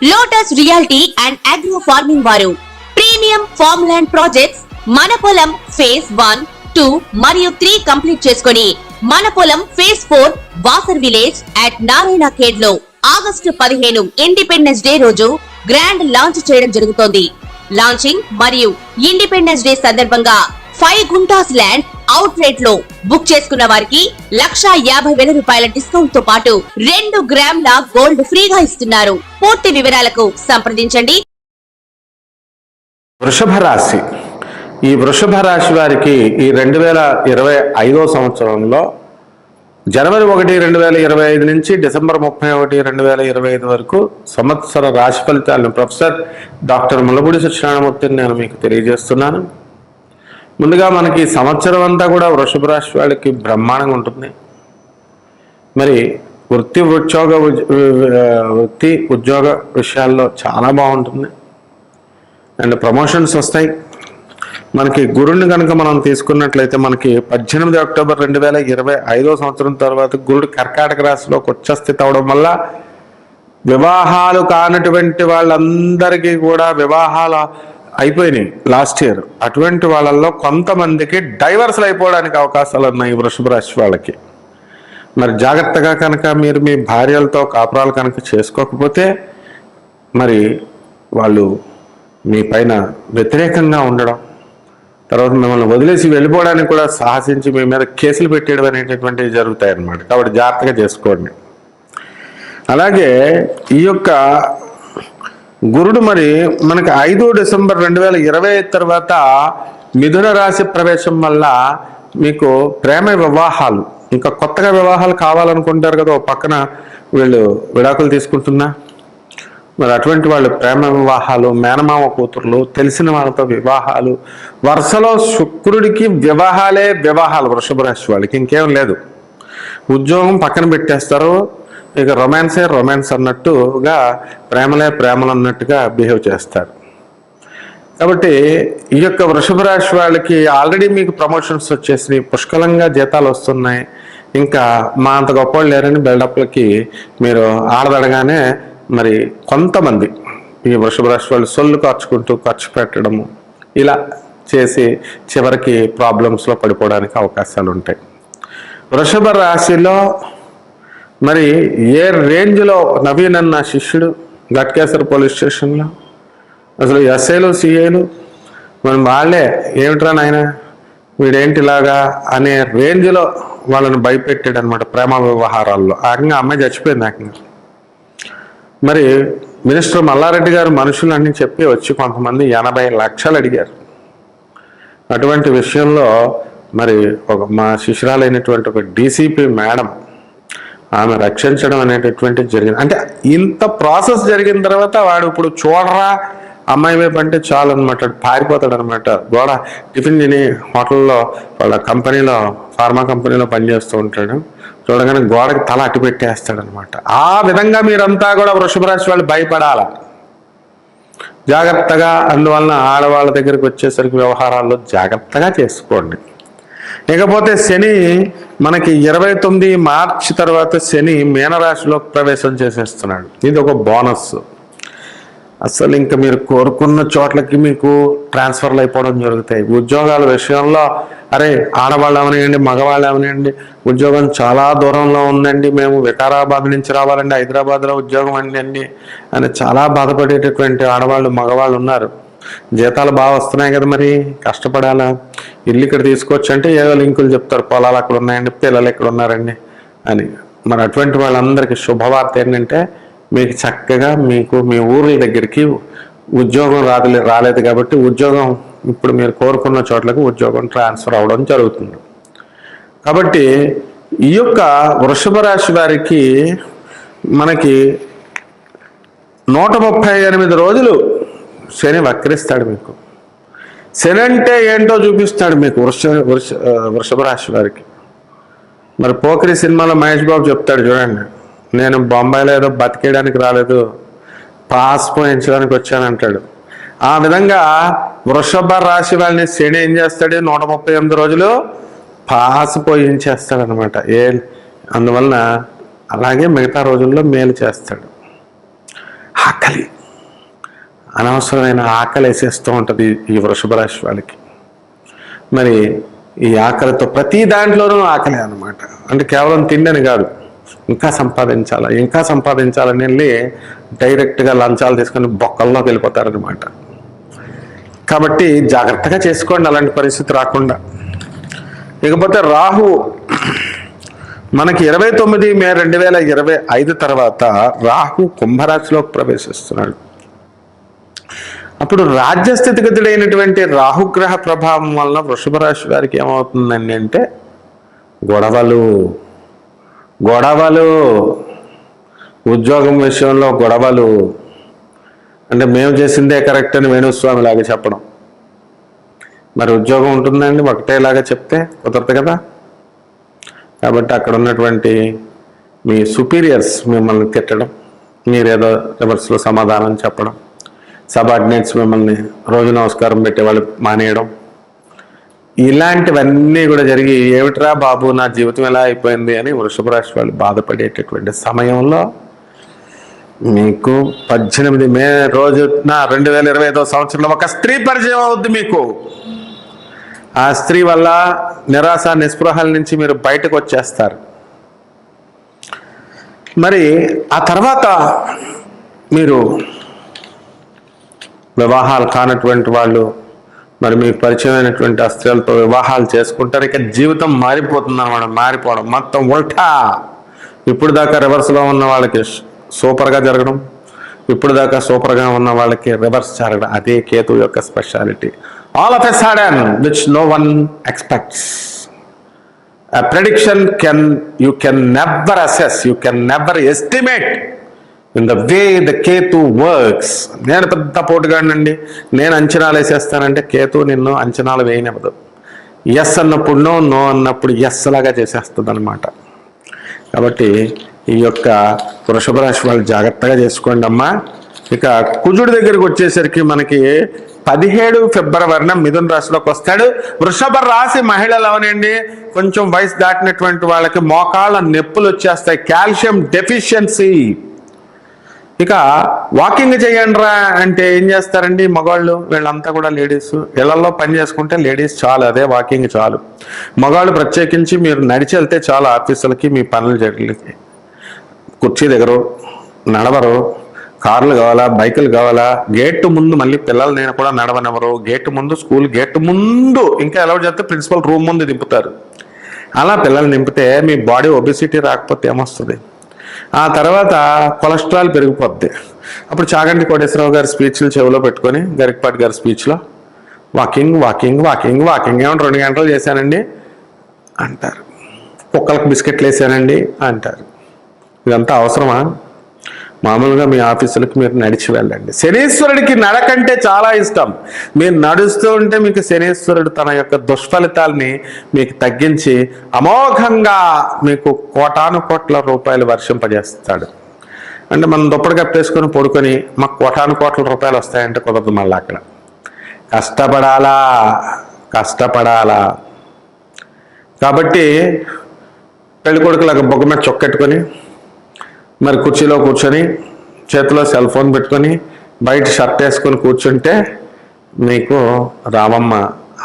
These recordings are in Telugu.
Lotus reality and agro farming వారు ప్రీమియం ఫార్మ్ ల్యాండ్ ప్రాజెక్ట్స్ మన పొలం ఫేజ్ 1, 2 మరియు 3 కంప్లీట్ చేసుకుని మన పొలం phase 4 Wasar village at Narayana Khed లో ఆగస్టు 15 ఇండిపెండెన్స్ డే రోజు గ్రాండ్ లాంచ్ చేయడం జరుగుతోంది. లాంచింగ్ మరియు ఇండిపెండెన్స్ డే సందర్భంగా 5 గుంటాస్ ల్యాండ్ అవుట్ రేట్ లో బుక్ చేసుకున్న వారికి 1,50,000 రూపాయల డిస్కౌంట్ తో పాటు 2 గ్రాముల గోల్డ్ ఫ్రీగా ఇస్తున్నారు. పూర్తి వివరాలకు సంప్రదించండి. వృషభ రాశి. ఈ వృషభ రాశి వారికి ఈ 2025 సంవత్సరంలో జనవరి 1, 2025 నుంచి డిసెంబర్ 31, 2025 వరకు సంవత్సర రాశి ఫలితాలను ప్రొఫెసర్ డాక్టర్ ముల్లపూడి సత్యనారాయణమూర్తిని నేను మీకు తెలియజేస్తున్నాను. ముందుగా మనకి సంవత్సరం అంతా కూడా వృషభ రాశి వాళ్ళకి బ్రహ్మాండంగా ఉంటుంది. మరి వృత్తి ఉద్యోగ విషయాల్లో చాలా బాగుంటుంది అండ్ ప్రమోషన్స్ వస్తాయి. మనకి గురుడిని కనుక మనం తీసుకున్నట్లయితే మనకి 18 అక్టోబర్ 2025 సంవత్సరం తర్వాత గురుడు కర్కాటక రాశిలోకి ఉచ్చస్థితి అవడం వల్ల వివాహాలు కానటువంటి వాళ్ళందరికీ కూడా వివాహాలు అయిపోయినాయి లాస్ట్ ఇయర్. అటువంటి వాళ్ళల్లో కొంతమందికి డైవర్స్లు అయిపోవడానికి అవకాశాలు ఉన్నాయి వృషభ రాశి వాళ్ళకి. మరి జాగ్రత్తగా కనుక మీరు మీ భార్యలతో కాపురాలు కనుక చేసుకోకపోతే మరి వాళ్ళు మీ పైన వ్యతిరేకంగా ఉండడం, తర్వాత మిమ్మల్ని వదిలేసి వెళ్ళిపోవడానికి కూడా సాహసించి మీ మీద కేసులు పెట్టేయడం అనేటటువంటివి జరుగుతాయి అన్నమాట. కాబట్టి జాగ్రత్తగా చేసుకోండి. అలాగే ఈ యొక్క గురుడు మరి మనకి 5 డిసెంబర్ 2025 తర్వాత మిథున రాశి ప్రవేశం వల్ల మీకు ప్రేమ వివాహాలు, ఇంకా కొత్తగా వివాహాలు కావాలనుకుంటారు కదా, ఒక పక్కన వీళ్ళు విడాకులు తీసుకుంటున్నా, మరి అటువంటి వాళ్ళు ప్రేమ వివాహాలు, మేనమామ కూతుర్లు, తెలిసిన వాళ్ళతో వివాహాలు, వరుసలో శుక్రుడికి వివాహాలు వృషభ రాశి వాళ్ళకి, ఇంకేం లేదు. ఉద్యోగం పక్కన పెట్టేస్తారు, ఇక రొమాన్స్ అన్నట్టుగా ప్రేమలు అన్నట్టుగా బిహేవ్ చేస్తారు. కాబట్టి ఈ యొక్క వృషభ రాశి వాళ్ళకి ఆల్రెడీ మీకు ప్రమోషన్స్ వచ్చేసినాయి, పుష్కలంగా జీతాలు వస్తున్నాయి. ఇంకా మా అంత గొప్పవాళ్ళు లేరని బిల్డప్లకి మీరు ఆడదడగానే మరి కొంతమంది ఈ వృషభ రాశి వాళ్ళు సొల్లు ఖర్చు పెట్టడము, ఇలా చేసి చివరికి ప్రాబ్లమ్స్లో పడిపోవడానికి అవకాశాలు ఉంటాయి. వృషభ రాశిలో మరి ఏ రేంజ్లో నవీన్ అన్న శిష్యుడు ఘట్కేసర్ పోలీస్ స్టేషన్లో అసలు ఎస్ఐలు సిఐలు మరి వాళ్ళే ఏమిట్రా నాయన వీడేంటిలాగా అనే రేంజ్లో వాళ్ళని భయపెట్టాడు అనమాట ప్రేమ వ్యవహారాల్లో. ఆకంగా అమ్మాయి చచ్చిపోయింది. ఆకంగా మరి మినిస్టర్ మల్లారెడ్డి గారు మనుషులన్నీ చెప్పి వచ్చి కొంతమంది 80 లక్షలు అడిగారు. అటువంటి విషయంలో మరి మా శిష్యురాలైనటువంటి ఒక డీసీపీ మేడం ఆమె రక్షించడం అనేటటువంటిది జరిగింది. అంటే ఇంత ప్రాసెస్ జరిగిన తర్వాత వాడు ఇప్పుడు చూడరా అమ్మాయి వైపు అంటే చాలు అనమాట, పారిపోతాడు అనమాట. గోడ టిఫిన్ తిని హోటల్లో వాళ్ళ కంపెనీలో ఫార్మా కంపెనీలో పనిచేస్తూ ఉంటాడు, చూడగానే గోడకి తల అట్టి పెట్టేస్తాడు అనమాట. ఆ విధంగా మీరంతా కూడా వృషభ రాశి వాళ్ళు భయపడాల జాగ్రత్తగా. అందువలన ఆడవాళ్ళ దగ్గరికి వచ్చేసరికి వ్యవహారాల్లో జాగ్రత్తగా చేసుకోండి. ఇకపోతే శని మనకి 29 మార్చి తర్వాత శని మీనరాశిలో ప్రవేశం చేసేస్తున్నాడు. ఇది ఒక బోనస్. అసలు ఇంకా మీరు కోరుకున్న చోట్లకి మీకు ట్రాన్స్ఫర్లు అయిపోవడం జరుగుతాయి. ఉద్యోగాల విషయంలో అరే ఆడవాళ్ళు అవనివ్వండి మగవాళ్ళు అవనివ్వండి, ఉద్యోగం చాలా దూరంలో ఉందండి, మేము వికారాబాద్ నుంచి రావాలండి, హైదరాబాద్లో ఉద్యోగం అండి అని చాలా బాధపడేటటువంటి ఆడవాళ్ళు మగవాళ్ళు ఉన్నారు. జీతాలు బాగా వస్తున్నాయి కదా, మరి కష్టపడాలా. ఇల్లు ఇక్కడ తీసుకొచ్చి అంటే ఏదో లింకులు చెప్తారు, పొలాలు అక్కడ ఉన్నాయండి, పిల్లలు ఎక్కడ ఉన్నారండి అని. మరి అటువంటి వాళ్ళందరికీ శుభవార్త ఏంటంటే మీకు చక్కగా మీకు మీ ఊర్ల దగ్గరికి ఉద్యోగం రాలేదు కాబట్టి ఉద్యోగం ఇప్పుడు మీరు కోరుకున్న చోట్లకు ఉద్యోగం ట్రాన్స్ఫర్ అవ్వడం జరుగుతుంది. కాబట్టి ఈ యొక్క వృషభ రాశి వారికి మనకి 138 రోజులు శని వక్రిస్తాడు. మీకు శని అంటే ఏంటో చూపిస్తాడు మీకు వృషభ రాశి వారికి. మరి పోకిరి సినిమాలో మహేష్ బాబు చెప్తాడు చూడండి, నేను బొంబాయిలో ఏదో బతికేయడానికి రాలేదు, పాస్ పోయించడానికి వచ్చానంటాడు. ఆ విధంగా వృషభ రాశి వాళ్ళని శని ఏం చేస్తాడు, 138 రోజులు పాస్ పోయించేస్తాడు అనమాట. అందువలన అలాగే మిగతా రోజుల్లో మేలు చేస్తాడు. ఆకలి, అనవసరమైన ఆకలి వేసేస్తూ ఉంటుంది ఈ వృషభ రాశి వాళ్ళకి. మరి ఈ ఆకలితో ప్రతి దాంట్లోనూ ఆకలి అన్నమాట. అంటే కేవలం తిండని కాదు, ఇంకా సంపాదించాలని వెళ్ళి డైరెక్ట్గా లంచాలు తీసుకొని బొక్కల్లోకి వెళ్ళిపోతారనమాట. కాబట్టి జాగ్రత్తగా చేసుకోండి అలాంటి పరిస్థితి రాకుండా. ఇకపోతే రాహు మనకి 29 మే 2025 తర్వాత రాహు కుంభరాశిలోకి ప్రవేశిస్తున్నాడు. అప్పుడు రాజ్యస్థితిగతుడైనటువంటి రాహుగ్రహ ప్రభావం వలన వృషభ రాశి వారికి ఏమవుతుందండి అంటే గొడవలు, ఉద్యోగం విషయంలో గొడవలు. అంటే మేము చేసిందే కరెక్ట్ అని వేణుస్వామి లాగా చెప్పడం. మరి ఉద్యోగం ఉంటుందండి ఒకటేలాగా చెప్తే కుదరదు కదా. కాబట్టి అక్కడ ఉన్నటువంటి మీ సుపీరియర్స్ మిమ్మల్ని తిట్టడం, మీరేదో రివర్స్లో సమాధానం చెప్పడం, సబార్డినేట్స్ మిమ్మల్ని రోజు నమస్కారం పెట్టేవాళ్ళు మానేయడం, ఇలాంటివన్నీ కూడా జరిగి ఏమిట్రా బాబు నా జీవితం ఎలా అయిపోయింది అని వృషభ రాశి వాళ్ళు బాధపడేటటువంటి సమయంలో మీకు 18 మే రోజున 2025 సంవత్సరంలో ఒక స్త్రీ పరిచయం అవుద్ది మీకు. ఆ స్త్రీ వల్ల నిరాశ నిస్పృహల నుంచి మీరు బయటకు వచ్చేస్తారు. మరి ఆ తర్వాత మీరు వివాహాలు కానటువంటి వాళ్ళు మరి మీకు పరిచయమైనటువంటి ఆ స్త్రీలతో వివాహాలు చేసుకుంటారు. ఇక జీవితం మారిపోతుంది అన్నమాట. మారిపోవడం మొత్తం ఉల్టా. ఇప్పుడు దాకా రివర్స్లో ఉన్న వాళ్ళకి సూపర్గా జరగడం, ఇప్పుడు దాకా సూపర్గా ఉన్న వాళ్ళకి రివర్స్ జరగడం. అదే కేతు యొక్క speciality. All of a sudden which no one expects. A prediction you can never assess, you can never estimate in the way the Ketu works. నేను పెద్ద పోటుగాడినండి, నేను అంచనాలు వేసేస్తానంటే కేతు నిన్ను అంచనాలు వేయనివ్వదు. ఎస్ అన్నప్పుడు నో అన్నప్పుడు ఎస్ లాగా చేసేస్తుంది అనమాట. కాబట్టి ఈ యొక్క వృషభ రాశి వాళ్ళు జాగ్రత్తగా చేసుకోండి అమ్మా. ఇక కుజుడి దగ్గరికి వచ్చేసరికి మనకి 17 ఫిబ్రవరిన మిథున రాశిలోకి వస్తాడు. వృషభ రాశి మహిళలు అవనండి కొంచెం వయసు దాటినటువంటి వాళ్ళకి మోకాళ్ళ నొప్పులు వచ్చేస్తాయి, కాల్షియం డెఫిషియన్సీ. ఇక వాకింగ్ చేయండి రా అంటే ఏం చేస్తారండి మగవాళ్ళు, వీళ్ళంతా కూడా లేడీస్. ఇళ్లలో పని చేసుకుంటే లేడీస్ చాలు, అదే వాకింగ్ చాలు. మగవాళ్ళు ప్రత్యేకించి మీరు నడిచి వెళ్తే చాలు ఆఫీసులకి, మీ పనులు చేయడానికి. కుర్చీ దగ్గర నడవరు, కార్లు కావాలా, బైకులు కావాలా, గేటు ముందు మళ్ళీ పిల్లలు నేను కూడా నడవనెవరు, గేటు ముందు స్కూల్ గేటు ముందు ఇంకా ఎలా చేస్తే ప్రిన్సిపల్ రూమ్ ముందు దింపుతారు. అలా పిల్లల్ని దింపితే మీ బాడీ ఒబిసిటీ రాకపోతే ఏమొస్తుంది? ఆ తర్వాత కొలెస్ట్రాల్ పెరిగిపోద్ది. అప్పుడు చాగంటి కోటేశ్వరరావు గారి స్పీచ్లు చెవిలో పెట్టుకొని గరికపాటి గారి స్పీచ్లో వాకింగ్ వాకింగ్ వాకింగ్ వాకింగ్ ఏమన్నా 2 గంటలు చేశానండి అంటారు. కుక్కలకు బిస్కెట్లు వేసానండి అంటారు. ఇదంతా అవసరమా? మామూలుగా మీ ఆఫీసులకు మీరు నడిచి వెళ్ళండి. శనీశ్వరుడికి నడకంటే చాలా ఇష్టం. మీరు నడుస్తూ ఉంటే మీకు శనీశ్వరుడు తన యొక్క దుష్ఫలితాల్ని మీకు తగ్గించి అమోఘంగా మీకు కోటాను కోట్ల రూపాయలు వర్షింపజేస్తాడు. అంటే మనం దుప్పటి కప్పేసుకొని పడుకొని మాకు కోటాను కోట్ల రూపాయలు వస్తాయంటే కుదరదు. మళ్ళీ అక్కడ కష్టపడాలా. కాబట్టి పెళ్లి కొడుకులాగా బొగ్గ మీద చొక్కెట్టుకొని మరి కుర్చీలో కూర్చొని చేతిలో సెల్ ఫోన్ పెట్టుకొని బయట షర్ట్ వేసుకొని కూర్చుంటే మీకు రామమ్మ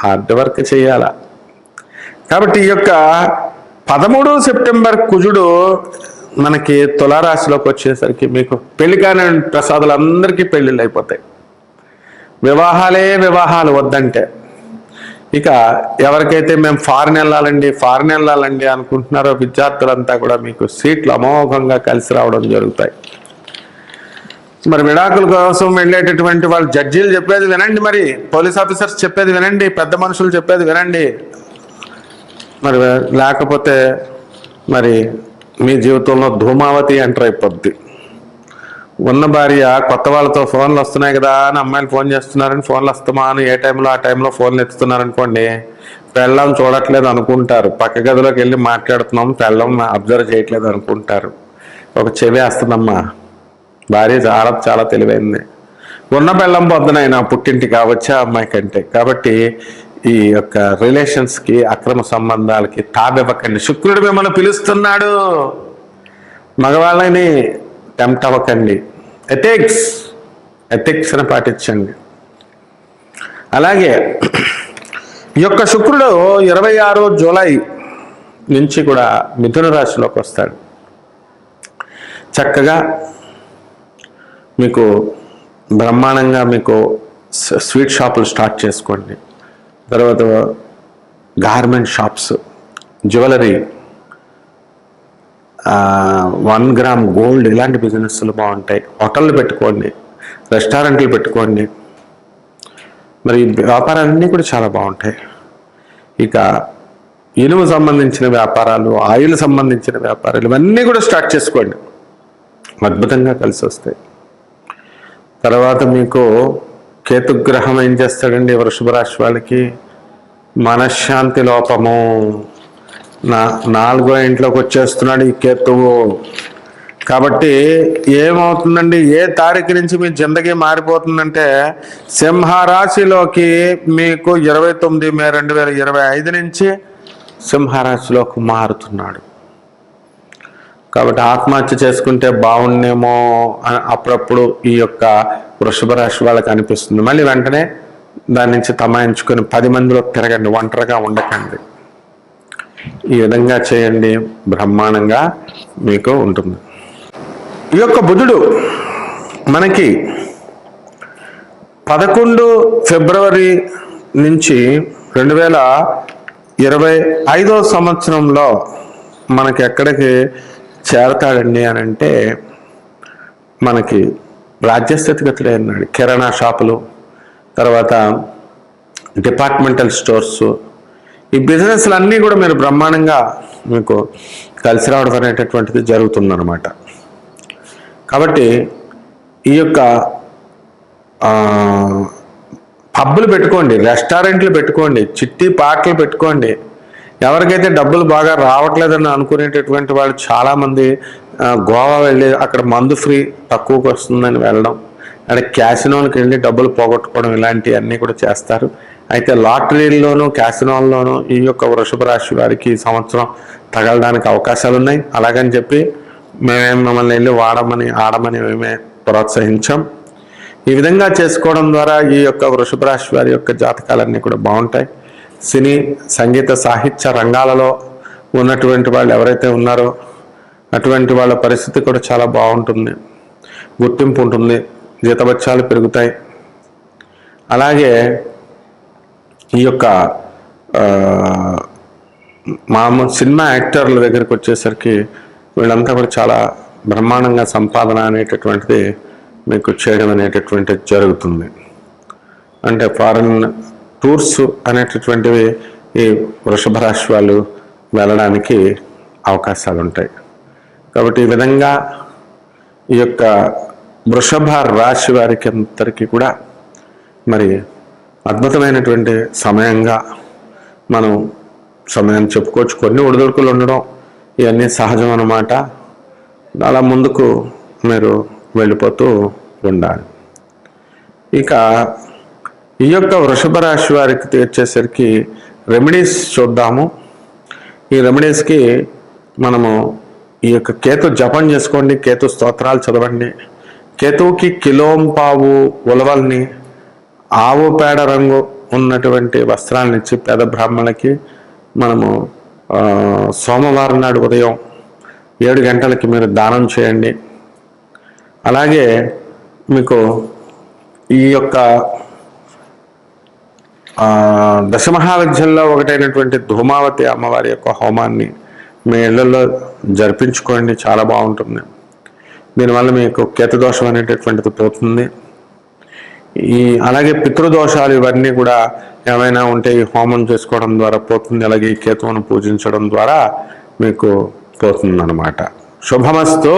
హార్డ్ వర్క్ చేయాలా. కాబట్టి ఈ యొక్క 13 సెప్టెంబర్ కుజుడు మనకి తులారాశిలోకి వచ్చేసరికి మీకు పెళ్లి కాని ప్రసాదులందరికీ పెళ్లిళ్ళు అయిపోతాయి. వివాహాలు వద్దంటే ఇక ఎవరికైతే మేము ఫారిన్ వెళ్ళాలండి అనుకుంటున్నారో విద్యార్థులంతా కూడా మీకు సీట్లు అమోఘంగా కలిసి రావడం జరుగుతాయి. మరి విడాకుల కోసం వెళ్ళేటటువంటి వాళ్ళు జడ్జీలు చెప్పేది వినండి, మరి పోలీస్ ఆఫీసర్స్ చెప్పేది వినండి, పెద్ద మనుషులు చెప్పేది వినండి. మరి లేకపోతే మరి మీ జీవితంలో ధూమావతి ఎంటర్ అయిపోద్ది. ఉన్న భార్య కొత్త వాళ్ళతో ఫోన్లు వస్తున్నాయి కదా అని అమ్మాయిలు ఫోన్ చేస్తున్నారని ఫోన్లు వస్తామా అని ఏ టైంలో ఆ టైంలో ఫోన్లు ఎత్తుతున్నారు అనుకోండి, పెళ్ళం చూడట్లేదు అనుకుంటారు, పక్క గదిలోకి వెళ్ళి మాట్లాడుతున్నాం పెళ్ళం అబ్జర్వ్ చేయట్లేదు అనుకుంటారు. ఒక చెవి వేస్తుందమ్మా. భార్య చాలా తెలివైంది. ఉన్న పెళ్ళం పొద్దునైనా పుట్టింటి కావచ్చా అమ్మాయి కంటే. కాబట్టి ఈ యొక్క రిలేషన్స్కి అక్రమ సంబంధాలకి తాబివ్వకండి. శుక్రుడు మిమ్మల్ని పిలుస్తున్నాడు. మగవాళ్ళని టెంప్ట్ అవ్వకండి. ఎథిక్స్ని పాటించండి. అలాగే ఈ యొక్క శుక్రుడు 26 జూలై నుంచి కూడా మిథున రాశిలోకి వస్తాడు. చక్కగా మీకు బ్రహ్మాండంగా మీకు స్వీట్ షాపులు స్టార్ట్ చేసుకోండి. తర్వాత garment shops, jewellery, 1 gram gold, ఇలాంటి బిజినెస్లు బాగుంటాయి. హోటళ్ళు పెట్టుకోండి, రెస్టారెంట్లు పెట్టుకోండి. మరి వ్యాపారాలన్నీ కూడా చాలా బాగుంటాయి. ఇక ఇనుము సంబంధించిన వ్యాపారాలు, ఆయిల్ సంబంధించిన వ్యాపారాలు, ఇవన్నీ కూడా స్టార్ట్ చేసుకోండి, అద్భుతంగా కలిసి వస్తాయి. తర్వాత మీకు కేతుగ్రహం ఏం చేస్తాడండి వృషభ రాశి వాళ్ళకి? మనశ్శాంతి లోపము. 4వ ఇంట్లోకి వచ్చేస్తున్నాడు ఈ కేతువు. కాబట్టి ఏమవుతుందండి, ఏ తారీఖు నుంచి మీ జిందగీ మారిపోతుందంటే, సింహరాశిలోకి మీకు 29 మే 2025 నుంచి సింహరాశిలోకి మారుతున్నాడు. కాబట్టి ఆత్మహత్య చేసుకుంటే బాగుండేమో అని అప్పుడప్పుడు ఈ యొక్క వృషభ రాశి వాళ్ళకి అనిపిస్తుంది. మళ్ళీ వెంటనే దాని నుంచి తమాయించుకొని 10 మందిలో తిరగండి, ఒంటరిగా ఉండకండి. ఈ విధంగా చేయండి, బ్రహ్మాండంగా మీకు ఉంటుంది. ఈ యొక్క బుధుడు మనకి 11 ఫిబ్రవరి నుంచి 2025 సంవత్సరంలో మనకి ఎక్కడికి చేరతాడండి అని అంటే, మనకి రాజ్యస్థితిగతులే అన్నాడు. కిరాణా షాపులు, తర్వాత డిపార్ట్మెంటల్ స్టోర్స్, ఈ బిజినెస్లు అన్నీ కూడా మీరు బ్రహ్మాండంగా మీకు కలిసి రావడం అనేటటువంటిది జరుగుతుందన్నమాట. కాబట్టి ఈ యొక్క పబ్బులు పెట్టుకోండి, రెస్టారెంట్లు పెట్టుకోండి, చిట్టి పాటలు పెట్టుకోండి. ఎవరికైతే డబ్బులు బాగా రావట్లేదని అనుకునేటటువంటి వాళ్ళు చాలామంది గోవా వెళ్ళి అక్కడ మందు ఫ్రీ తక్కువకి వస్తుందని వెళ్ళడం, అక్కడ క్యాసినోకి వెళ్ళి డబ్బులు పోగొట్టుకోవడం, ఇలాంటివన్నీ కూడా చేస్తారు. అయితే లాటరీల్లోనూ క్యాసినోల్లోనూ ఈ యొక్క వృషభ రాశి వారికి ఈ సంవత్సరం తగలడానికి అవకాశాలు ఉన్నాయి. అలాగని చెప్పి మేమేం మిమ్మల్ని వెళ్ళి ఆడమని మేమే ప్రోత్సహించాం. ఈ విధంగా చేసుకోవడం ద్వారా ఈ యొక్క వృషభ రాశి వారి యొక్క జాతకాలన్నీ కూడా బాగుంటాయి. సినీ, సంగీత, సాహిత్య రంగాలలో ఉన్నటువంటి వాళ్ళు ఎవరైతే ఉన్నారో అటువంటి వాళ్ళ పరిస్థితి కూడా చాలా బాగుంటుంది, గుర్తింపు ఉంటుంది, జీతభత్యాలు పెరుగుతాయి. అలాగే ఈ యొక్క మామూలు సినిమా యాక్టర్ల దగ్గరికి వచ్చేసరికి వీళ్ళంతా కూడా చాలా బ్రహ్మాండంగా సంపాదన అనేటటువంటిది మీకు చేయడం అనేటటువంటిది జరుగుతుంది. అంటే ఫారెన్ టూర్స్ అనేటటువంటివి ఈ వృషభ రాశి వాళ్ళు వెళ్ళడానికి అవకాశాలు ఉంటాయి. కాబట్టి ఈ విధంగా ఈ యొక్క వృషభ రాశి వారికి అందరికీ కూడా మరి అద్భుతమైనటువంటి సమయంగా మనం సమయాన్ని చెప్పుకోవచ్చు. కొన్ని ఒడిదుడుకులు ఉండడం ఇవన్నీ సహజం అన్నమాట. అలా ముందుకు మీరు వెళ్ళిపోతూ ఉండాలి. ఇక ఈ యొక్క వృషభ రాశి వారికి వచ్చేసరికి రెమెడీస్ చూద్దాము. ఈ రెమెడీస్కి మనము ఈ యొక్క కేతు జపం చేసుకోండి, కేతు స్తోత్రాలు చదవండి. కేతువుకి కిలోంపావు ఉలవల్ని, ఆవు పేడ రంగు ఉన్నటువంటి వస్త్రాలను ఇచ్చి పేద బ్రాహ్మణులకి మనము సోమవారం నాడు ఉదయం 7 గంటలకి మీరు దానం చేయండి. అలాగే మీకు ఈ యొక్క దశమహావిద్యల్లో ఒకటైనటువంటి ధూమావతి అమ్మవారి యొక్క హోమాన్ని మీ ఇళ్లలో జరిపించుకోండి, చాలా బాగుంటుంది. దీనివల్ల మీకు కేతుదోషం అనేటటువంటిది పోతుంది. అలాగే పితృదోషాలు ఇవన్నీ కూడా ఏమైనా ఉంటే ఈ హోమం చేసుకోవడం ద్వారా పోతుంది. అలాగే ఈ కేతువును పూజించడం ద్వారా మీకు పోతుంది అన్నమాట. శుభమస్తు.